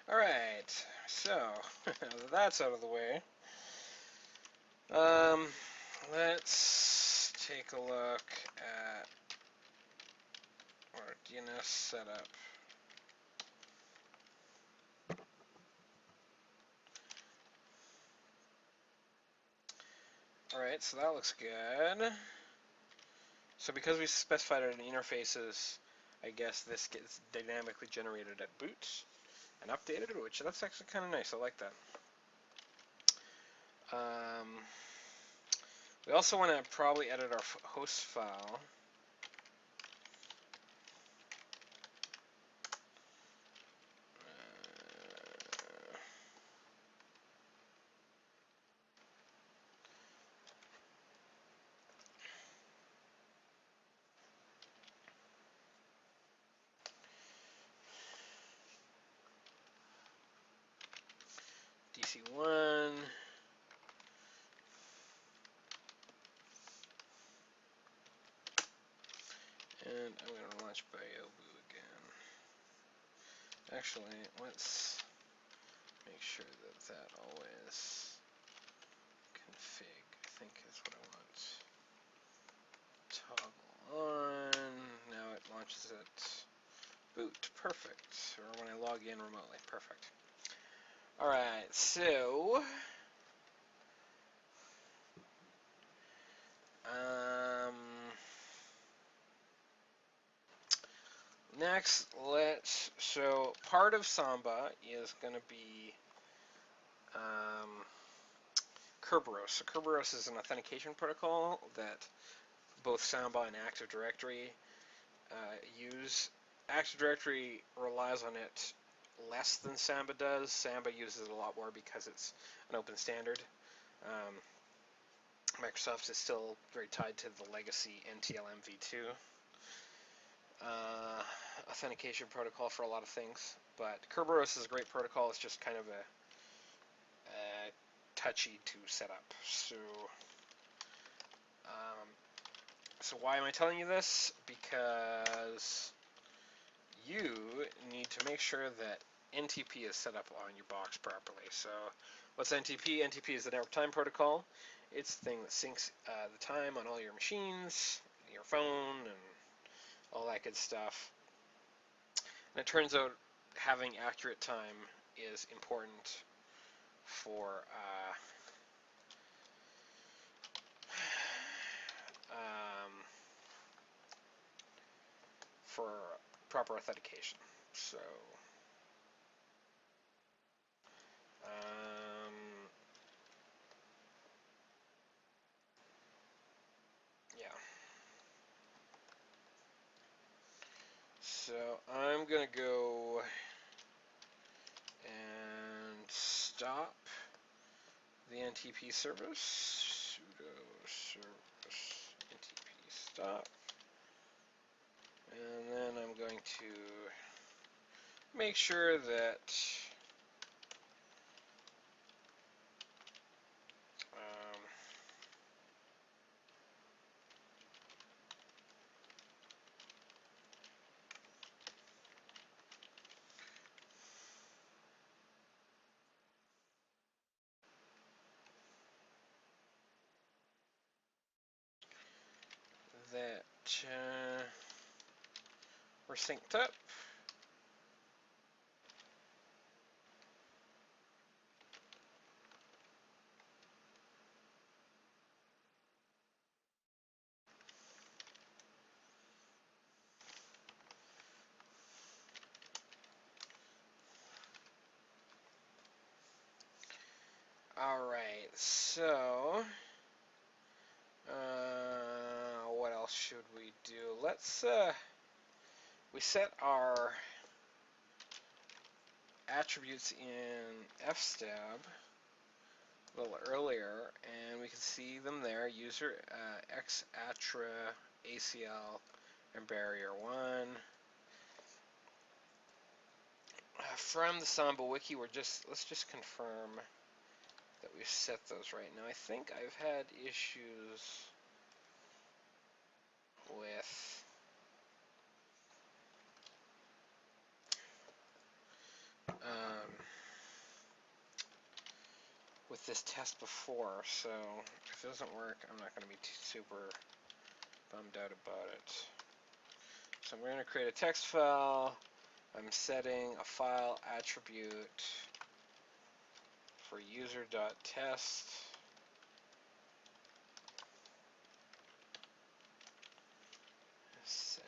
Alright, so that's out of the way. Um, let's take a look at our DNS setup. Alright, so that looks good. So because we specified it in interfaces, I guess this gets dynamically generated at boot and updated, which that's actually kind of nice. I like that. We also want to probably edit our host file. DC1. And I'm going to launch Biobu again. Actually, let's make sure that that always config, I think is what I want. Toggle on. Now it launches at boot. Perfect. Or when I log in remotely. Perfect. Alright, so next, so part of Samba is going to be Kerberos. So Kerberos is an authentication protocol that both Samba and Active Directory use. Active Directory relies on it less than Samba does. Samba uses it a lot more because it's an open standard. Microsoft is still very tied to the legacy NTLM v2 authentication protocol for a lot of things. But Kerberos is a great protocol. It's just kind of a touchy to set up. So why am I telling you this? Because you need to make sure that NTP is set up on your box properly. So what's NTP? NTP is the network time protocol. It's the thing that syncs the time on all your machines, your phone, and all that good stuff. And it turns out having accurate time is important for proper authentication. So yeah. So I'm going to go and stop the NTP service. Sudo service NTP stop. And then I'm going to make sure that that we're synced up. Alright, so what else should we do? Let's we set our attributes in fstab a little earlier, and we can see them there. User xatra ACL and barrier 1. From the Samba wiki, let's just confirm that we've set those right. Now I think I've had issues with this test before, so if it doesn't work, I'm not going to be super bummed out about it. So I'm going to create a text file. I'm setting a file attribute for user.test. Set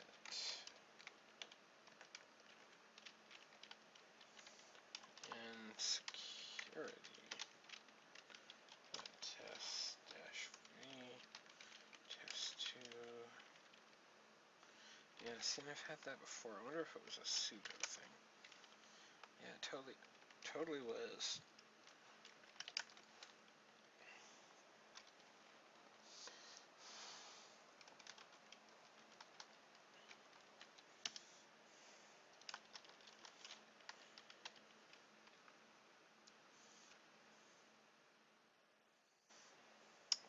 and security test dash v test2. Yeah, see, I've had that before. I wonder if it was a pseudo thing. Yeah, it totally was.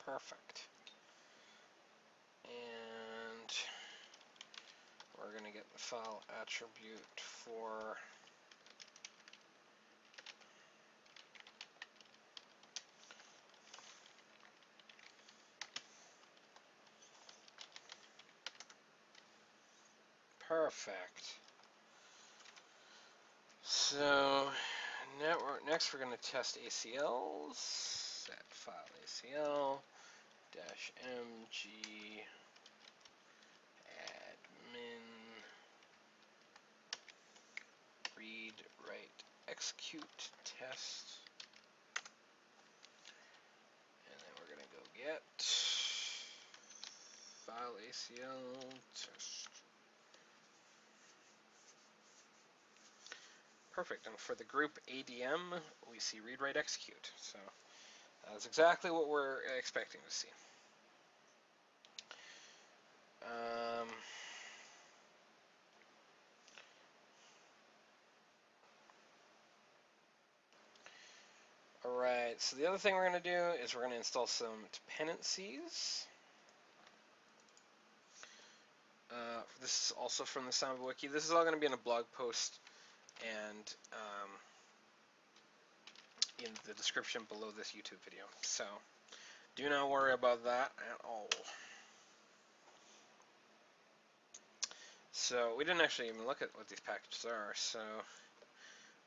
Perfect. And we're going to get the file attribute for perfect. So next we're going to test ACLs. Set file ACL dash mg admin read write execute test, and then we're going to go get file ACL test. Perfect, and for the group ADM, we see read write execute. So that's exactly what we're expecting to see. Alright, so the other thing we're going to do is we're going to install some dependencies. This is also from the Samba wiki. This is all going to be in a blog post and in the description below this YouTube video. So do not worry about that at all. So we didn't actually even look at what these packages are. So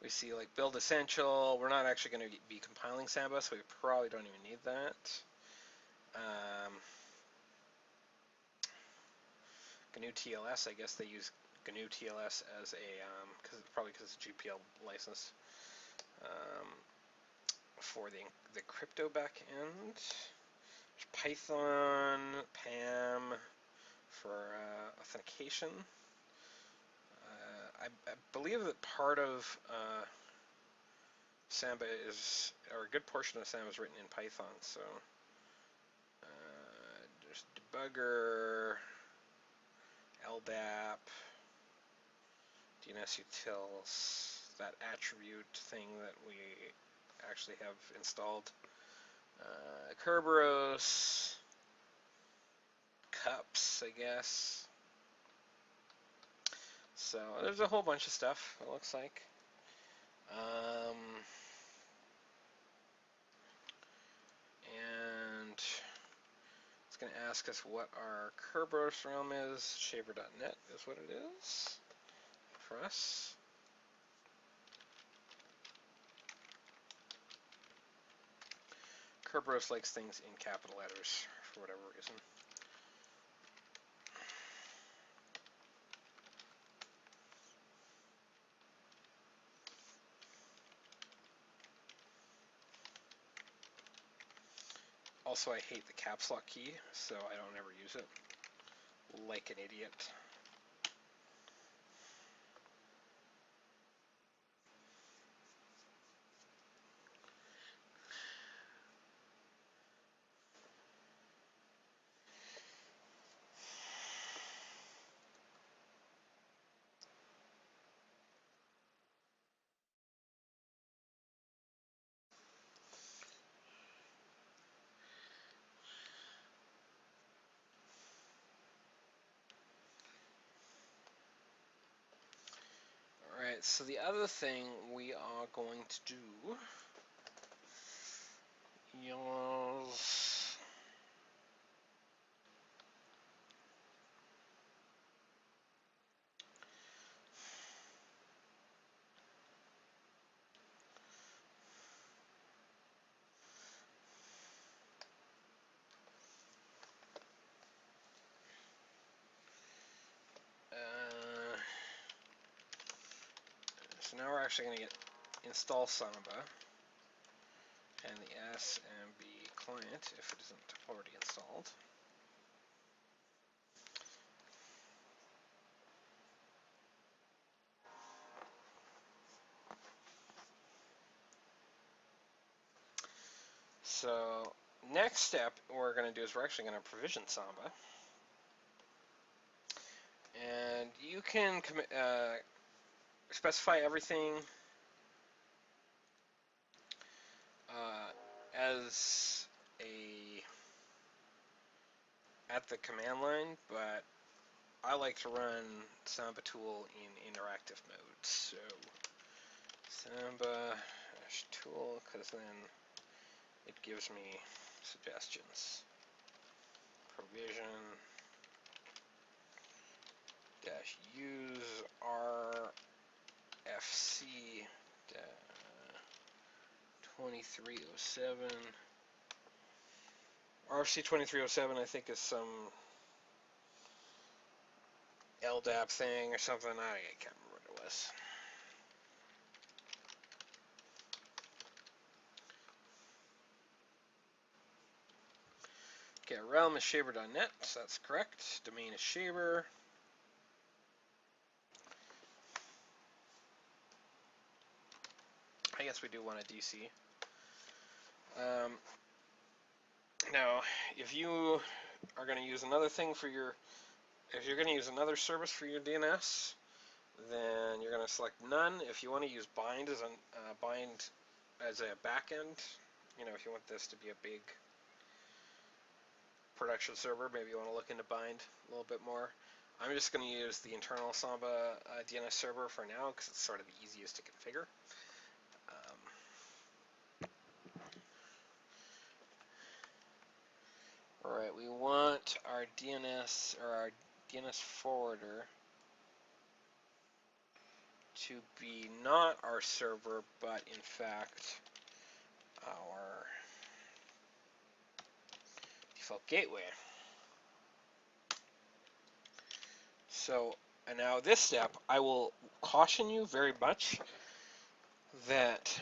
we see like build essential. We're not actually going to be compiling Samba, so we probably don't even need that. GNU TLS, I guess they use GNU TLS as a, probably because it's GPL license for the crypto backend. Python, PAM for authentication. I believe that part of Samba is, or a good portion of Samba is written in Python, so there's debugger, LDAP, DNS utils, that attribute thing that we actually have installed, Kerberos, cups, I guess. So there's a whole bunch of stuff, it looks like. And it's going to ask us what our Kerberos realm is. Shaver.net is what it is for us. Kerberos likes things in capital letters for whatever reason. Also, I hate the caps lock key, so I don't ever use it. Like an idiot. Alright, so the other thing we are going to do Yellows. So now we're actually going to install Samba and the SMB client if it isn't already installed. So next step we're going to do is we're actually going to provision Samba. And you can specify everything as at the command line, but I like to run Samba tool in interactive mode. So Samba tool, because then it gives me suggestions. Provision use RFC 2307. RFC 2307, I think, is some LDAP thing or something. I can't remember what it was. Okay, realm is shaber.net, so that's correct. Domain is shaber. I guess we do want a DC. Now, if you are going to use another thing for your, if you're going to use another service for your DNS, then you're going to select none. If you want to use bind as a backend, you know, if you want this to be a big production server, maybe you want to look into bind a little bit more. I'm just going to use the internal Samba DNS server for now because it's sort of the easiest to configure. Alright, we want our DNS or our DNS forwarder to be not our server, but in fact our default gateway. So, and now this step, I will caution you very much that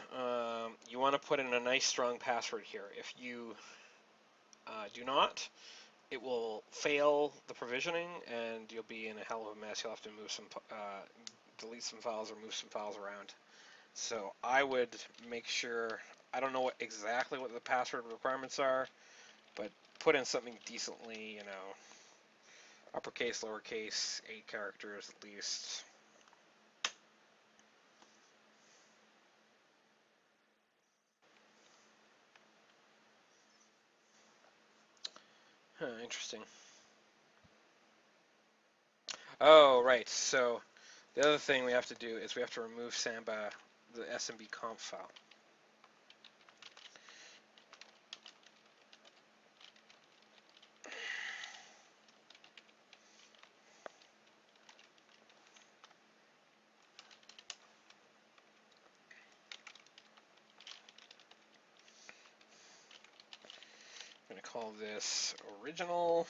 you want to put in a nice strong password here. If you do not, it will fail the provisioning and you'll be in a hell of a mess. You'll have to move some, delete some files or move some files around. So I would make sure, I don't know exactly what the password requirements are, but put in something decently, you know, uppercase, lowercase, 8 characters at least. Huh, interesting. Oh, right. So the other thing we have to do is we have to remove Samba, the SMB conf file. I'm going to call this original.